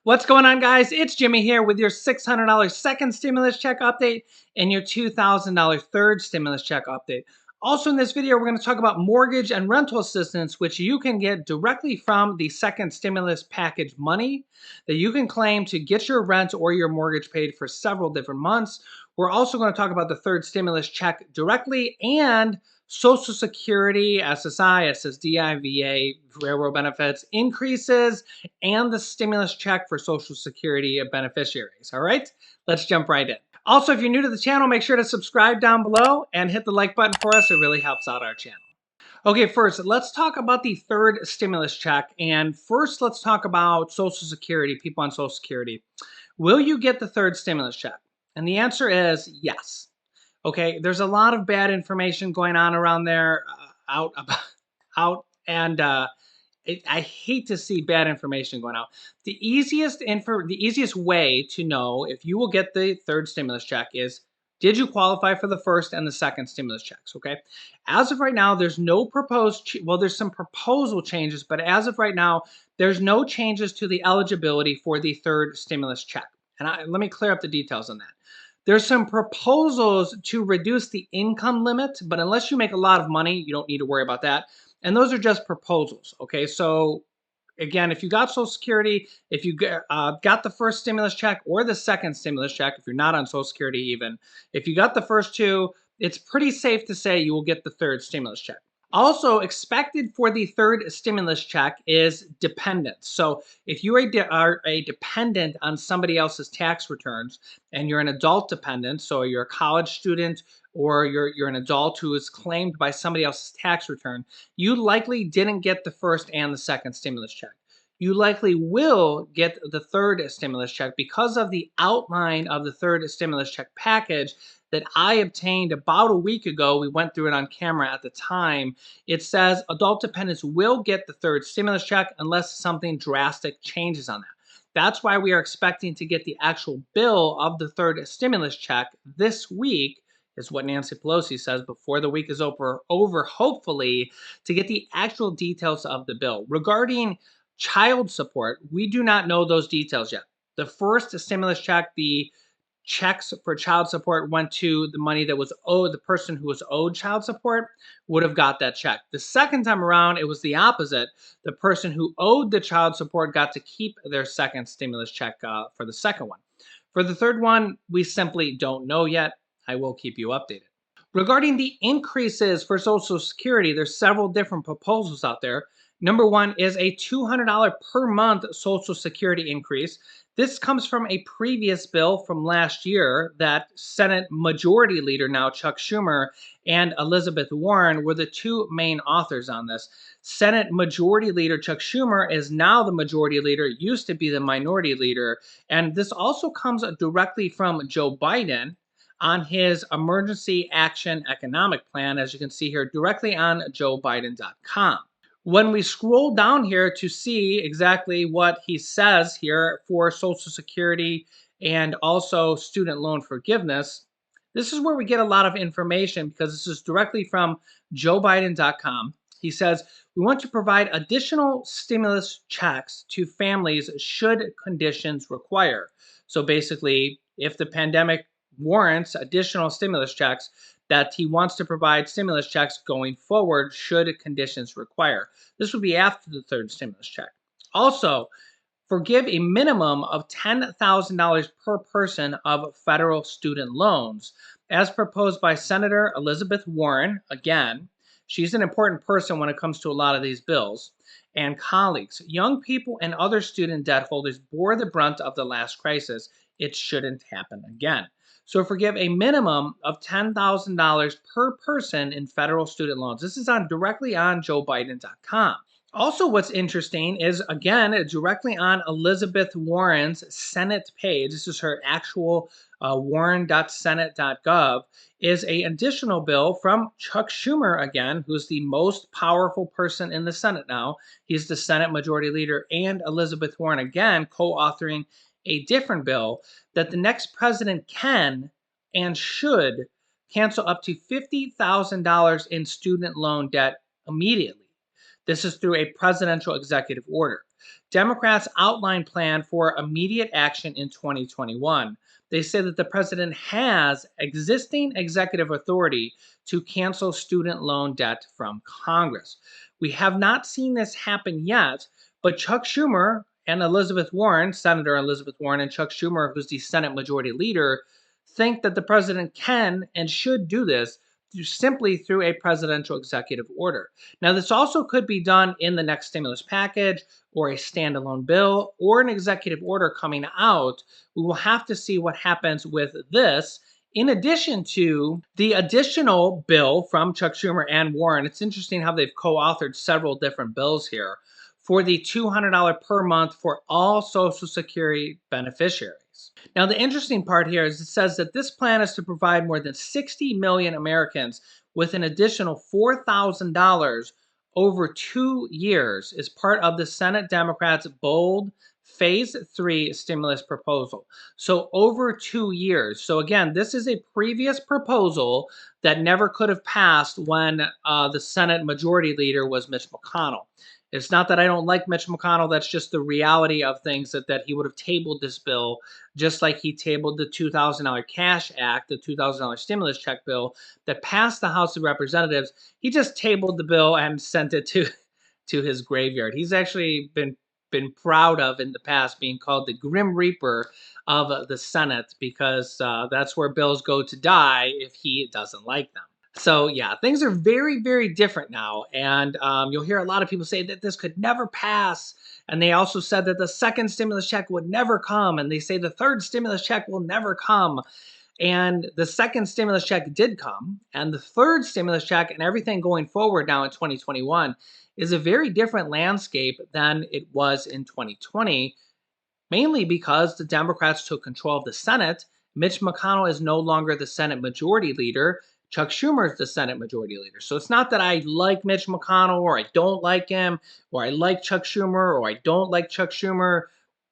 What's going on, guys? It's Jimmy here with your $600 second stimulus check update and your $2,000 third stimulus check update. Also in this video, we're going to talk about mortgage and rental assistance, which you can get directly from the second stimulus package money that you can claim to get your rent or your mortgage paid for several different months. We're also going to talk about the third stimulus check directly and Social Security, SSI, SSDI, VA, railroad benefits increases, and the stimulus check for Social Security beneficiaries. All right, let's jump right in. Also, if you're new to the channel, make sure to subscribe down below and hit the like button for us. It really helps out our channel. Okay, first, let's talk about the third stimulus check. And first, let's talk about Social Security, people on Social Security. Will you get the third stimulus check? And the answer is yes. Okay, there's a lot of bad information going on around there, I hate to see bad information going out. The easiest way to know if you will get the third stimulus check is, did you qualify for the first and the second stimulus checks? Okay, as of right now, there's no there's some proposal changes, but as of right now, there's no changes to the eligibility for the third stimulus check. And let me clear up the details on that. There's some proposals to reduce the income limit, but unless you make a lot of money, you don't need to worry about that. And those are just proposals, okay? So again, if you got Social Security, if you got the first stimulus check or the second stimulus check, if you're not on Social Security even, if you got the first two, it's pretty safe to say you will get the third stimulus check. Also expected for the third stimulus check is dependents. So if you are a dependent on somebody else's tax returns and you're an adult dependent, so you're a college student or you're an adult who is claimed by somebody else's tax return, you likely didn't get the first and the second stimulus check. You likely will get the third stimulus check because of the outline of the third stimulus check package that I obtained about a week ago. We went through it on camera at the time. It says adult dependents will get the third stimulus check unless something drastic changes on that. That's why we are expecting to get the actual bill of the third stimulus check this week, is what Nancy Pelosi says, before the week is over, hopefully, to get the actual details of the bill. Regarding child support, we do not know those details yet. The first stimulus check, the checks for child support went to the money that was owed. The person who was owed child support would have got that check. The second time around, it was the opposite. The person who owed the child support got to keep their second stimulus check for the second one. For the third one, we simply don't know yet. I will keep you updated. Regarding the increases for Social Security, there's several different proposals out there. Number one is a $200 per month Social Security increase. This comes from a previous bill from last year that Senate Majority Leader, now Chuck Schumer, and Elizabeth Warren were the two main authors on this. Senate Majority Leader Chuck Schumer is now the Majority Leader, used to be the Minority Leader. And this also comes directly from Joe Biden on his Emergency Action Economic Plan, as you can see here, directly on joebiden.com. When we scroll down here to see exactly what he says here for Social Security and also student loan forgiveness, this is where we get a lot of information because this is directly from joebiden.com. He says, we want to provide additional stimulus checks to families should conditions require. So basically, if the pandemic warrants additional stimulus checks, that he wants to provide stimulus checks going forward should conditions require. This would be after the third stimulus check. Also, forgive a minimum of $10,000 per person of federal student loans, as proposed by Senator Elizabeth Warren. Again, she's an important person when it comes to a lot of these bills. And colleagues, young people and other student debt holders bore the brunt of the last crisis. It shouldn't happen again. So forgive a minimum of $10,000 per person in federal student loans. This is directly on joebiden.com. Also, what's interesting is, again, directly on Elizabeth Warren's Senate page, this is her actual warren.senate.gov, is an additional bill from Chuck Schumer, again, who's the most powerful person in the Senate now. He's the Senate Majority Leader, and Elizabeth Warren, again, co-authoring a different bill that the next president can and should cancel up to $50,000 in student loan debt immediately. This is through a presidential executive order. Democrats outline plan for immediate action in 2021. They say that the president has existing executive authority to cancel student loan debt from Congress. We have not seen this happen yet, but Chuck Schumer and Elizabeth Warren, Senator Elizabeth Warren, and Chuck Schumer, who's the Senate Majority Leader, think that the president can and should do this simply through a presidential executive order. Now, this also could be done in the next stimulus package or a standalone bill or an executive order coming out. We will have to see what happens with this. In addition to the additional bill from Chuck Schumer and Warren, it's interesting how they've co authored several different bills here for the $200 per month for all Social Security beneficiaries. Now, the interesting part here is it says that this plan is to provide more than 60 million Americans with an additional $4,000 over 2 years as part of the Senate Democrats' bold Phase 3 stimulus proposal. So, over 2 years. So, again, this is a previous proposal that never could have passed when the Senate Majority Leader was Mitch McConnell. It's not that I don't like Mitch McConnell. That's just the reality of things that he would have tabled this bill just like he tabled the $2,000 Cash Act, the $2,000 stimulus check bill that passed the House of Representatives. He just tabled the bill and sent it to his graveyard. He's actually been proud of in the past being called the Grim Reaper of the Senate because that's where bills go to die if he doesn't like them. So yeah, things are very, very different now. And you'll hear a lot of people say that this could never pass. And they also said that the second stimulus check would never come. And they say the third stimulus check will never come. And the second stimulus check did come. And the third stimulus check and everything going forward now in 2021 is a very different landscape than it was in 2020, mainly because the Democrats took control of the Senate. Mitch McConnell is no longer the Senate Majority Leader. Chuck Schumer is the Senate Majority Leader. So it's not that I like Mitch McConnell or I don't like him or I like Chuck Schumer or I don't like Chuck Schumer.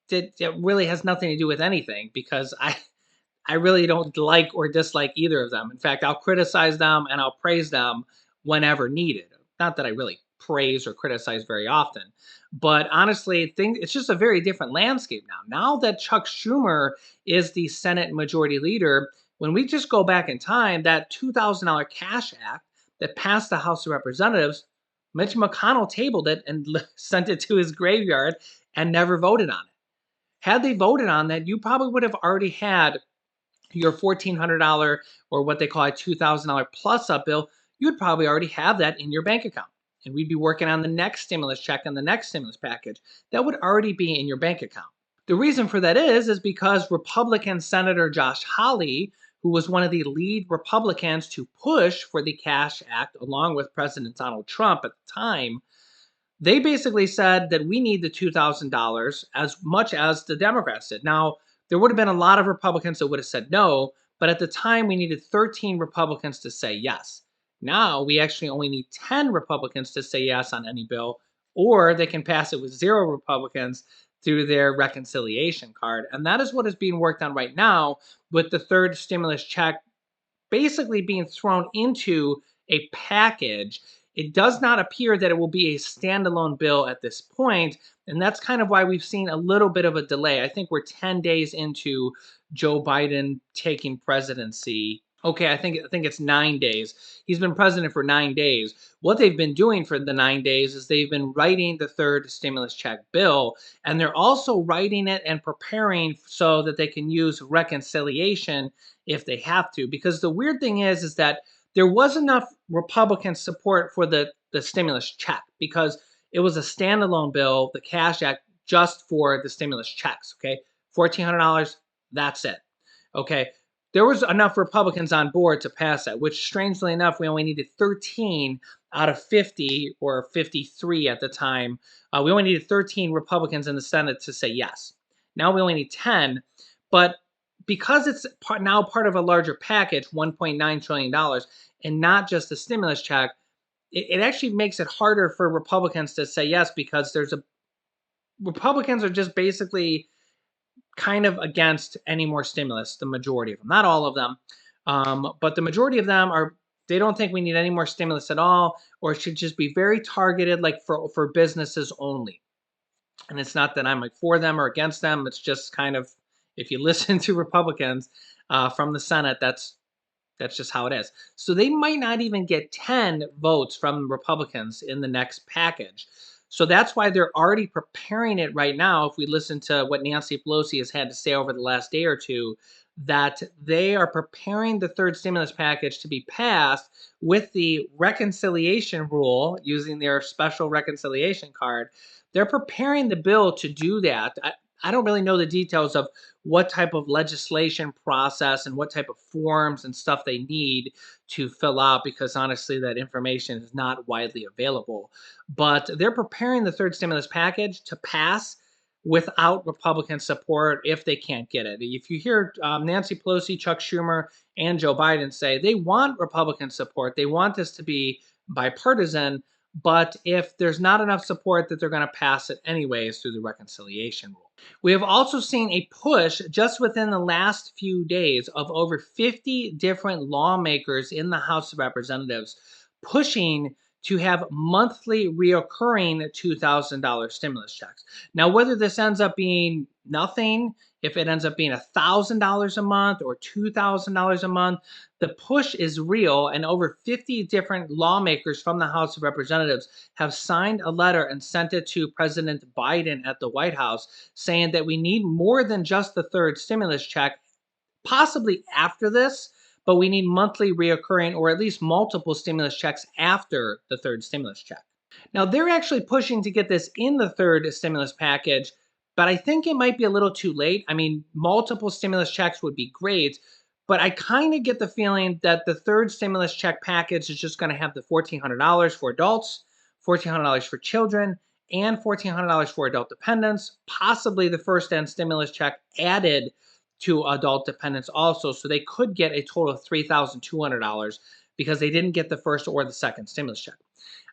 It really has nothing to do with anything because I really don't like or dislike either of them. In fact, I'll criticize them and I'll praise them whenever needed. Not that I really praise or criticize very often, but honestly, it's just a very different landscape now. Now that Chuck Schumer is the Senate Majority Leader, when we just go back in time, that $2,000 Cash Act that passed the House of Representatives, Mitch McConnell tabled it and sent it to his graveyard and never voted on it. Had they voted on that, you probably would have already had your $1,400 or what they call a $2,000 plus up bill. You'd probably already have that in your bank account. And we'd be working on the next stimulus check and the next stimulus package. That would already be in your bank account. The reason for that is because Republican Senator Josh Hawley, who was one of the lead Republicans to push for the Cash Act along with President Donald Trump at the time, they basically said that we need the $2,000 as much as the Democrats did. Now, there would have been a lot of Republicans that would have said no, but at the time we needed 13 Republicans to say yes. Now we actually only need 10 Republicans to say yes on any bill, or they can pass it with 0 Republicans through their reconciliation card. And that is what is being worked on right now with the third stimulus check basically being thrown into a package. It does not appear that it will be a standalone bill at this point, and that's kind of why we've seen a little bit of a delay. I think we're 10 days into Joe Biden taking presidency. Okay, I think it's 9 days. He's been president for 9 days. What they've been doing for the 9 days is they've been writing the third stimulus check bill, and they're also writing it and preparing so that they can use reconciliation if they have to. Because the weird thing is that there was enough Republican support for the stimulus check because it was a standalone bill, the Cash Act, just for the stimulus checks. Okay, $1,400, that's it. Okay, there was enough Republicans on board to pass that, which strangely enough, we only needed 13 out of 50 or 53 at the time. We only needed 13 Republicans in the Senate to say yes. Now we only need 10, but because it's now part of a larger package, $1.9 trillion, and not just a stimulus check, it actually makes it harder for Republicans to say yes because Republicans are just basically kind of against any more stimulus, the majority of them. Not all of them, but the majority of them they don't think we need any more stimulus at all, or it should just be very targeted, like for businesses only. And it's not that I'm like for them or against them. It's just kind of, if you listen to Republicans from the Senate, that's just how it is. So they might not even get 10 votes from Republicans in the next package. So that's why they're already preparing it right now. If we listen to what Nancy Pelosi has had to say over the last day or two, that they are preparing the third stimulus package to be passed with the reconciliation rule using their special reconciliation card. They're preparing the bill to do that. I don't really know the details of what type of legislation process and what type of forms and stuff they need to fill out, because honestly that information is not widely available. But they're preparing the third stimulus package to pass without Republican support if they can't get it. If you hear Nancy Pelosi, Chuck Schumer, and Joe Biden say they want Republican support, they want this to be bipartisan, but if there's not enough support, that they're going to pass it anyways through the reconciliation rule. We have also seen a push just within the last few days of over 50 different lawmakers in the House of Representatives pushing to have monthly reoccurring $2,000 stimulus checks. Now, whether this ends up being nothing, if it ends up being $1,000 a month or $2,000 a month, the push is real, and over 50 different lawmakers from the House of Representatives have signed a letter and sent it to President Biden at the White House saying that we need more than just the third stimulus check, possibly after this, but we need monthly reoccurring or at least multiple stimulus checks after the third stimulus check. Now, they're actually pushing to get this in the third stimulus package, but I think it might be a little too late. I mean, multiple stimulus checks would be great, but I kind of get the feeling that the third stimulus check package is just going to have the $1,400 for adults, $1,400 for children, and $1,400 for adult dependents, possibly the first and stimulus check added to adult dependents also. So they could get a total of $3,200 because they didn't get the first or the second stimulus check.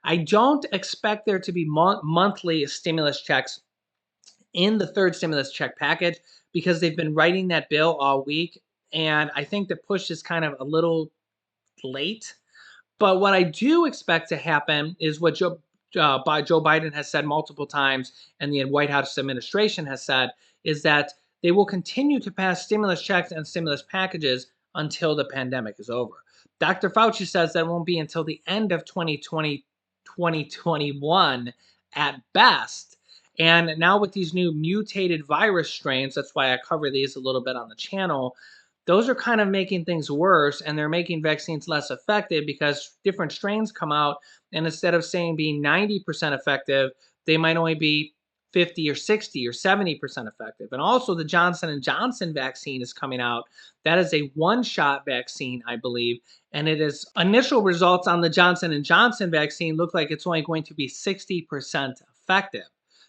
I don't expect there to be monthly stimulus checks in the third stimulus check package because they've been writing that bill all week. And I think the push is kind of a little late. But what I do expect to happen is what Joe Biden has said multiple times and the White House administration has said is that they will continue to pass stimulus checks and stimulus packages until the pandemic is over. Dr. Fauci says that won't be until the end of 2020, 2021 at best. And now with these new mutated virus strains, that's why I cover these a little bit on the channel, those are kind of making things worse, and they're making vaccines less effective because different strains come out, and instead of saying being 90% effective, they might only be 50 or 60 or 70% effective. And also the Johnson & Johnson vaccine is coming out. That is a one-shot vaccine, I believe, and it is initial results on the Johnson & Johnson vaccine look like it's only going to be 60% effective.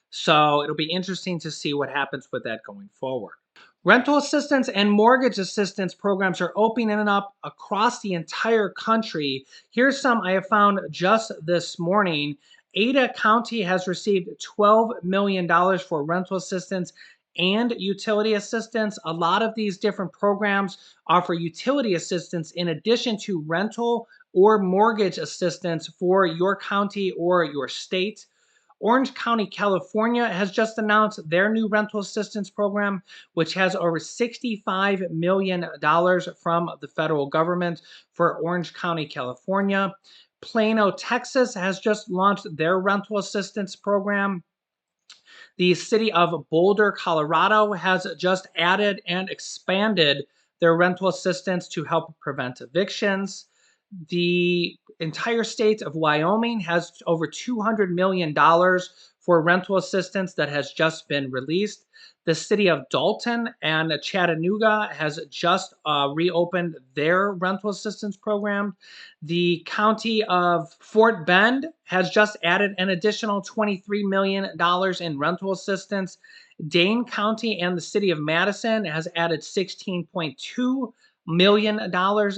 So it'll be interesting to see what happens with that going forward. Rental assistance and mortgage assistance programs are opening up across the entire country. Here's some I have found just this morning. Ada County has received $12 million for rental assistance and utility assistance. A lot of these different programs offer utility assistance in addition to rental or mortgage assistance for your county or your state. Orange County, California has just announced their new rental assistance program, which has over $65 million from the federal government for Orange County, California. Plano, Texas has just launched their rental assistance program. The city of Boulder, Colorado has just added and expanded their rental assistance to help prevent evictions. The entire state of Wyoming has over $200 million for rental assistance that has just been released. The city of Dalton and Chattanooga has just reopened their rental assistance program. The county of Fort Bend has just added an additional $23 million in rental assistance. Dane County and the city of Madison has added $16.2 million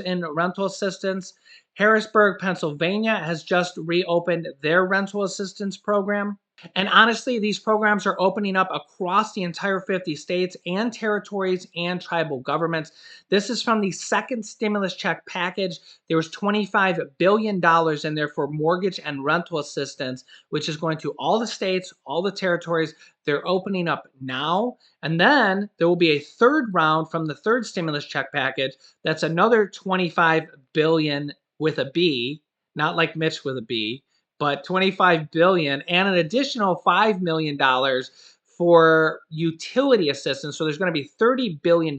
in rental assistance. Harrisburg, Pennsylvania has just reopened their rental assistance program. And honestly, these programs are opening up across the entire 50 states and territories and tribal governments. This is from the second stimulus check package. There was $25 billion in there for mortgage and rental assistance, which is going to all the states, all the territories. They're opening up now. And then there will be a third round from the third stimulus check package. That's another 25 billion with a B, not like Mitch with a B, but 25 billion and an additional $5 million for utility assistance. So there's going to be $30 billion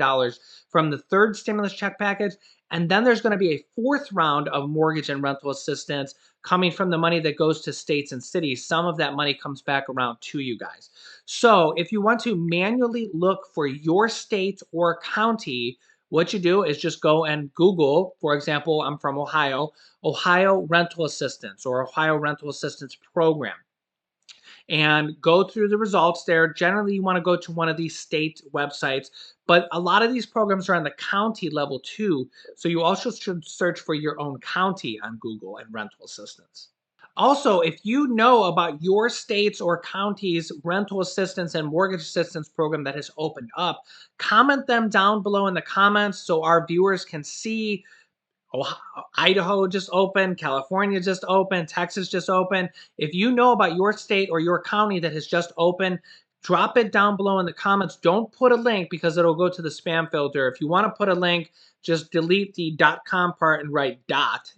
from the third stimulus check package. And then there's going to be a fourth round of mortgage and rental assistance coming from the money that goes to states and cities. Some of that money comes back around to you guys. So if you want to manually look for your state or county, what you do is just go and Google, for example, I'm from Ohio, Ohio Rental Assistance or Ohio Rental Assistance Program, and go through the results there. Generally, you want to go to one of these state websites, but a lot of these programs are on the county level too. So you also should search for your own county on Google and rental assistance. Also, if you know about your state's or county's rental assistance and mortgage assistance program that has opened up, comment them down below in the comments so our viewers can see. Ohio, Idaho just opened, California just opened, Texas just opened. If you know about your state or your county that has just opened, drop it down below in the comments. Don't put a link because it'll go to the spam filter. If you want to put a link, just delete the .com part and write .dot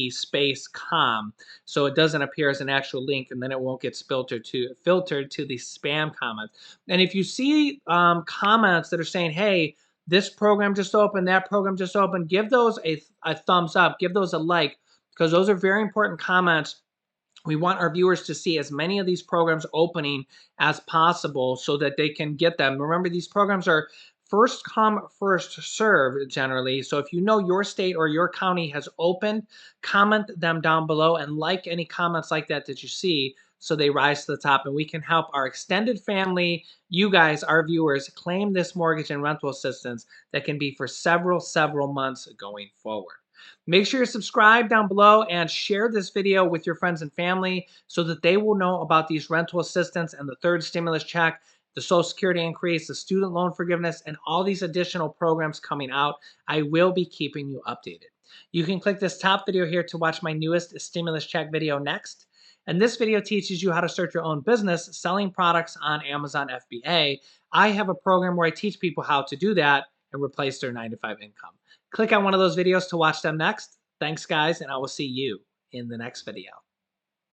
space com so it doesn't appear as an actual link, and then it won't get filtered to the spam comments. And if you see comments that are saying, hey, this program just opened, that program just opened, give those a thumbs up, give those a like, because those are very important comments. We want our viewers to see as many of these programs opening as possible so that they can get them. Remember, these programs are first come, first serve generally. So if you know your state or your county has opened, comment them down below and like any comments like that that you see so they rise to the top and we can help our extended family, you guys, our viewers, claim this mortgage and rental assistance that can be for several months going forward. Make sure you're subscribed down below and share this video with your friends and family so that they will know about these rental assistance and the third stimulus check, the Social Security increase, the student loan forgiveness, and all these additional programs coming out. I will be keeping you updated. You can click this top video here to watch my newest stimulus check video next. And this video teaches you how to start your own business selling products on Amazon FBA. I have a program where I teach people how to do that and replace their 9-to-5 income. Click on one of those videos to watch them next. Thanks, guys, and I will see you in the next video.